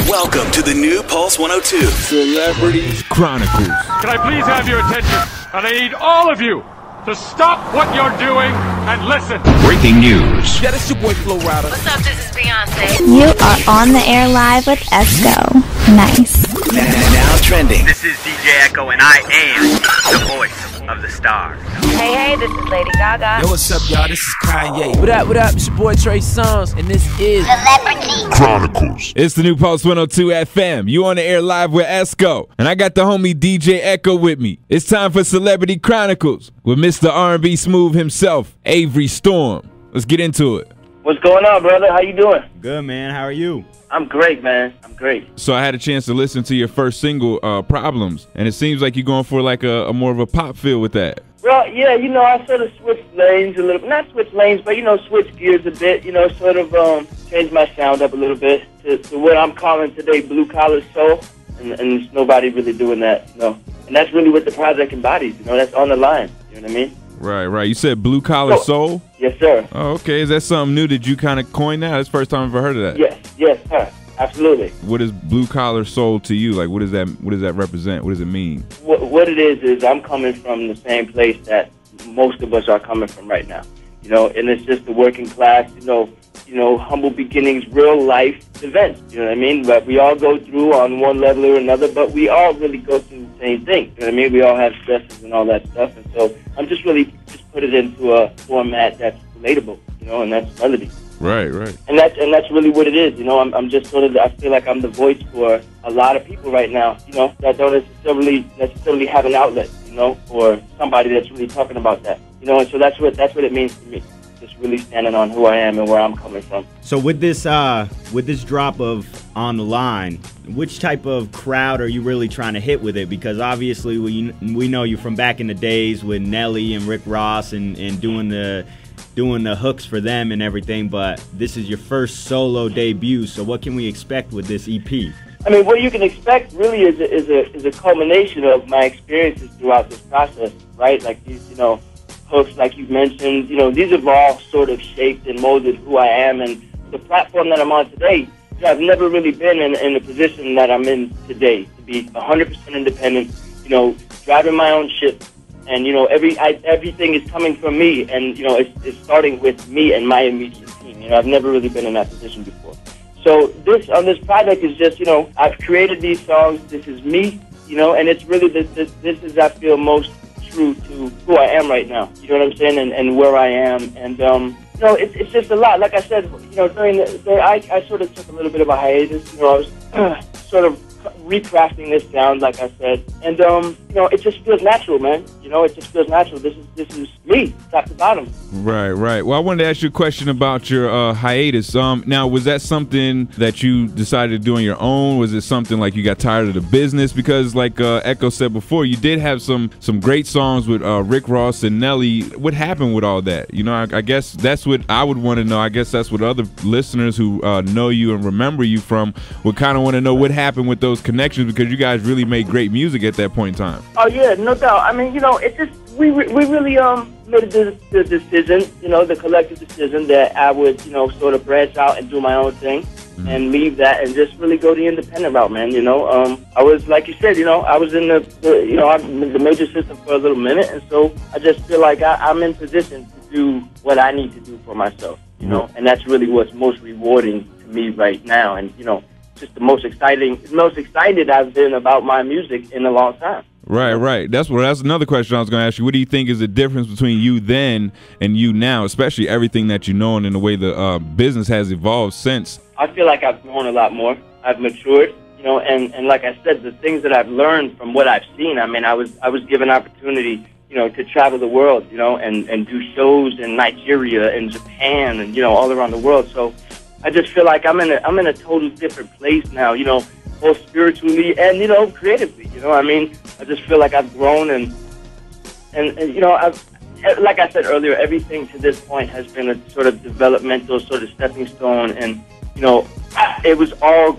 Welcome to the new Pulse 102 Celebrity Chronicles. Can I please have your attention? And I need all of you to stop what you're doing and listen. Breaking news. Yeah, that's your boy Flo Rida. What's up, this is Beyonce. You are on the air live with Esco. Nice. Now trending. This is DJ Echo, and I am the voice of the stars. Hey, this is Lady Gaga. Yo, what's up, y'all? This is Kanye. What up? It's your boy Trey Songz, and this is Celebrity Chronicles. It's the new Pulse 102 FM. You on the air live with Esco. And I got the homie DJ Echo with me. It's time for Celebrity Chronicles with Mr. R&B Smooth himself, Avery Storm. Let's get into it. What's going on, brother? How you doing? Good, man. How are you? I'm great, man. I'm great. So I had a chance to listen to your first single, Problems, and it seems like you're going for like a more of a pop feel with that. Well, yeah, I sort of switched lanes a little. Not switch lanes, but, switch gears a bit, sort of change my sound up a little bit to what I'm calling today blue-collar soul, and there's nobody really doing that, And that's really what the project embodies, that's on the line, you know what I mean? Right. You said blue-collar soul? Yes, sir. Oh, okay. Is that something new that you kind of coined now? That's the first time I've ever heard of that. Yes, sir. Absolutely. What is blue-collar soul to you? Like, what does that represent? What does it mean? What it is I'm coming from the same place that most of us are coming from right now, and it's just the working class, humble beginnings, real life events, you know what I mean? But we all go through on one level or another, but we all really go through the same thing, you know what I mean? We all have stresses and all that stuff, and so I'm just put it into a format that's relatable, and that's melody. Right. And that's really what it is, I'm just I feel like I'm the voice for a lot of people right now, that don't necessarily have an outlet, or somebody that's really talking about that, and so that's what it means to me. Just really standing on who I am and where I'm coming from. So with this drop of On the Line, which type of crowd are you really trying to hit with it? Because obviously we know you from back in the days with Nelly and Rick Ross and doing the hooks for them and everything, but this is your first solo debut, so what can we expect with this EP? I mean, what you can expect really is a culmination of my experiences throughout this process, right? Like these, hooks, like you mentioned, these have all sort of shaped and molded who I am, and the platform that I'm on today, I've never really been in the position that I'm in today, to be 100% independent, driving my own ship, and, everything is coming from me, and, it's starting with me and my immediate team. I've never really been in that position before. So this project is just, I've created these songs, this is me, and it's really, this is, I feel, most true to who I am right now, you know what I'm saying, and where I am, and it's just a lot. Like I said, during I sort of took a little bit of a hiatus. I was sort of recrafting this sound, like I said, and it just feels natural, man. It just feels natural. This is me, top to bottom. Right. Well, I wanted to ask you a question about your hiatus. Now, was that something that you decided to do on your own? Was it something like you got tired of the business? Because, like Echo said before, you did have some great songs with Rick Ross and Nelly. What happened with all that? I guess that's what I would want to know. I guess that's what other listeners who know you and remember you from would kind of want to know what happened with those connections, because you guys really made great music at that point in time. Oh yeah, no doubt. I mean, it's just we really made the decision, the collective decision that I would sort of branch out and do my own thing and leave that and just really go the independent route, man. I was, like you said, I was in the major system for a little minute, and so I just feel like I'm in position to do what I need to do for myself, and that's really what's most rewarding to me right now, and just the most excited I've been about my music in a long time. Right. That's another question I was going to ask you. What do you think is the difference between you then and you now, especially everything that you know and in the way the business has evolved since? I feel like I've grown a lot more. I've matured, and like I said, the things that I've learned from what I've seen. I mean, I was given opportunity, to travel the world, and do shows in Nigeria and Japan and all around the world. So I just feel like I'm in a total different place now, both spiritually and creatively. I mean, I just feel like I've grown and I've, like I said earlier, everything to this point has been a sort of developmental sort of stepping stone, and it was all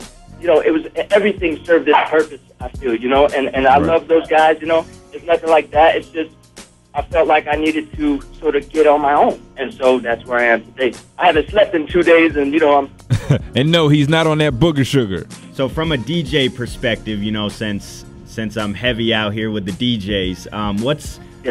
everything served its purpose, I feel, and I love those guys. It's nothing like that. It's just I felt like I needed to sort of get on my own, and so that's where I am today. I haven't slept in 2 days, and I'm and no, he's not on that booger sugar. So from a DJ perspective, you know, since I'm heavy out here with the DJs,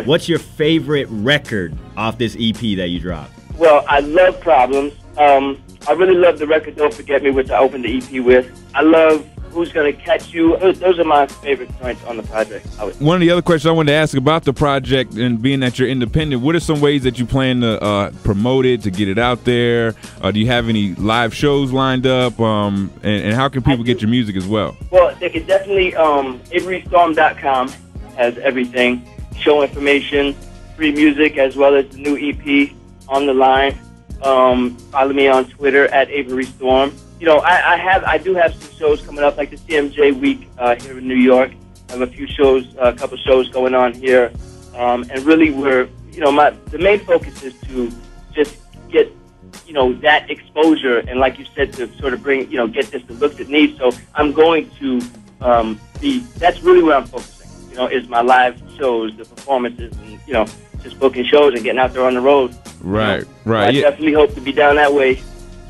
what's your favorite record off this EP that you dropped? Well, I love Problems. I really love the record Don't Forget Me, which I opened the EP with. I love Who's Gonna Catch You. Those are my favorite joints on the project. One of the other questions I wanted to ask about the project, and being that you're independent, what are some ways that you plan to promote it, to get it out there? Do you have any live shows lined up? And how can people get your music as well? Well, they can definitely, AveryStorm.com has everything. Show information, free music, as well as the new EP on the line. Follow me on Twitter at Avery Storm. You know, I do have some shows coming up, like the CMJ week here in New York. I have a couple shows going on here, and really the main focus is to just get, you know, that exposure, and like you said, to sort of bring, you know, get this the looks it needs. So I'm going to that's really where I'm focusing. You know, is my live shows, the performances, and you know, just booking shows and getting out there on the road. Right, you know? right. I definitely hope to be down that way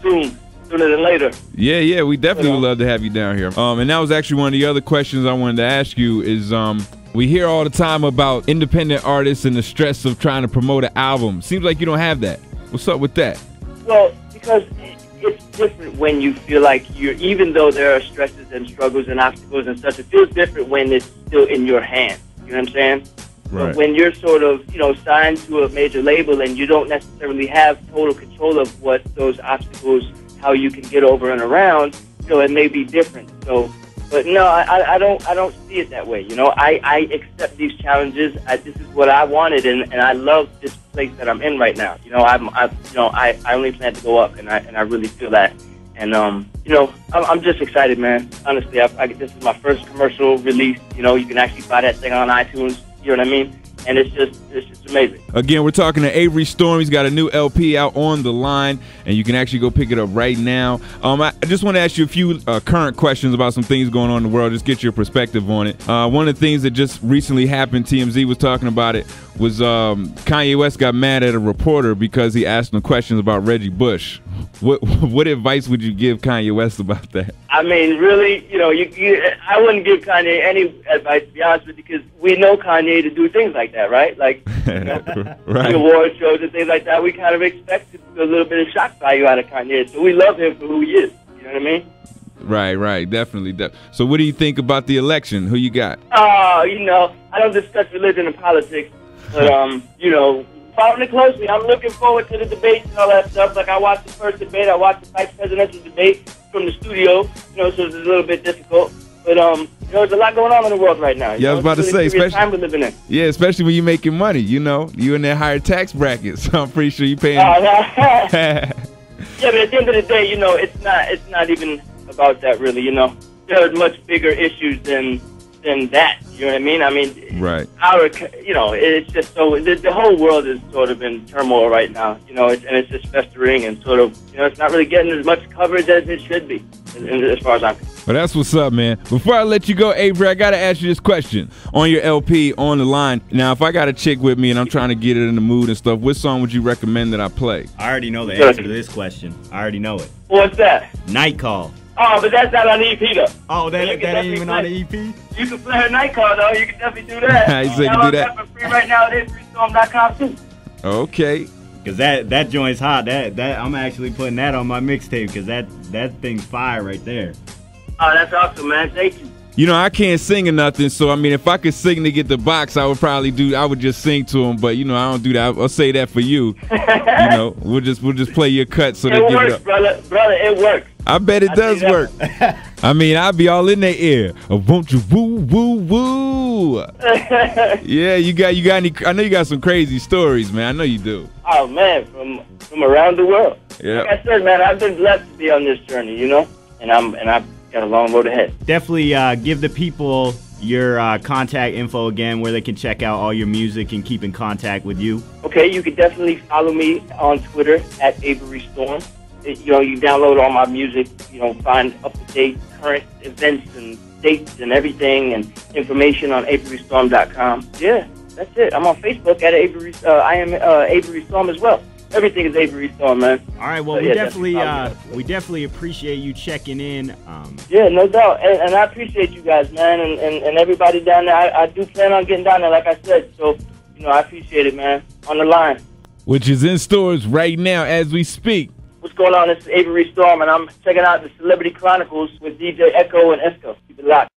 soon. Sooner than later. Yeah, we definitely would love to have you down here. And that was actually one of the other questions I wanted to ask you is, we hear all the time about independent artists and the stress of trying to promote an album. Seems like you don't have that. What's up with that? Well, because it's different when you feel like even though there are stresses and struggles and obstacles and such, it feels different when it's still in your hands. You know what I'm saying? Right. But when you're sort of, you know, signed to a major label and you don't necessarily have total control of what those obstacles, how you can get over and around, you know, it may be different. So, but no, I don't see it that way. You know, I accept these challenges. This is what I wanted, and I love this place that I'm in right now. You know, I only plan to go up, and I really feel that. And you know, I'm just excited, man. Honestly, this is my first commercial release. You know, you can actually buy that thing on iTunes. You know what I mean? And it's just amazing. Again, we're talking to Avery Storm. He's got a new LP out on the line, and you can actually go pick it up right now. I just want to ask you a few current questions about some things going on in the world, just get your perspective on it. One of the things that just recently happened, TMZ was talking about it, was Kanye West got mad at a reporter because he asked him questions about Reggie Bush. What advice would you give Kanye West about that? I mean, really, you know, I wouldn't give Kanye any advice, to be honest with you, because we know Kanye to do things like that, right? Like, you know, right. The award shows and things like that, we kind of expect a little bit of shock value out of Kanye. So we love him for who he is. You know what I mean? Right, definitely. So what do you think about the election? Who you got? You know, I don't discuss religion and politics, but, you know, following it closely. I'm looking forward to the debates and all that stuff. Like, I watched the first debate. I watched the vice presidential debate from the studio, you know, so it's a little bit difficult. But, you know, there's a lot going on in the world right now. Yeah, I was about to say, especially time we're living in. Yeah, especially when you're making money, you know. You in that higher tax bracket, so I'm pretty sure you're paying. Yeah, but at the end of the day, you know, it's not even about that, really, you know. There are much bigger issues than that, you know what I mean? I mean, right. You know, it's just so, the whole world is sort of in turmoil right now, you know, and it's just festering and sort of, you know, it's not really getting as much coverage as it should be, as far as I'm concerned. Well, that's what's up, man. Before I let you go, Avery, I got to ask you this question. On your LP, On the Line, now, if I got a chick with me and I'm trying to get it in the mood and stuff, what song would you recommend that I play? I already know the answer to this question. I already know it. What's that? Night Call. Oh, but that's not on the EP, though. Oh, that ain't even on the EP? You can play her Night Call, though. You can definitely do that. You say you can do that? For free right now at AveryStorm.com, too. Okay. Because that joint's hot. That I'm actually putting that on my mixtape because that thing's fire right there. Oh, that's awesome, man. Thank you. You know, I can't sing or nothing, so, I mean, if I could sing to get the box, I would just sing to him, but, you know, I don't do that. I'll say that for you. You know, we'll just play your cut so they give it up. Brother, it works. I bet it does work. I mean, I'll be all in their ear. Won't you woo, woo, woo? Yeah, you got any, I know you got some crazy stories, man. I know you do. Oh, man, from around the world. Yeah. Like I said, man, I've been blessed to be on this journey, you know, and I've got a long road ahead. Definitely give the people your contact info again, where they can check out all your music and keep in contact with you. Okay, you can definitely follow me on Twitter at Avery Storm. You know, you download all my music, you know, find up-to-date current events and dates and everything and information on AveryStorm.com. Yeah, that's it. I'm on Facebook at I am Avery Storm as well. everything is Avery Storm, man. All right, well, So, we yeah, definitely appreciate you checking in. Yeah, no doubt. And I appreciate you guys, man, and everybody down there. I do plan on getting down there, like I said. So, I appreciate it, man. On the line. Which is in stores right now as we speak. What's going on? This is Avery Storm, and I'm checking out the Celebrity Chronicles with DJ Echo and Esco. Keep it locked.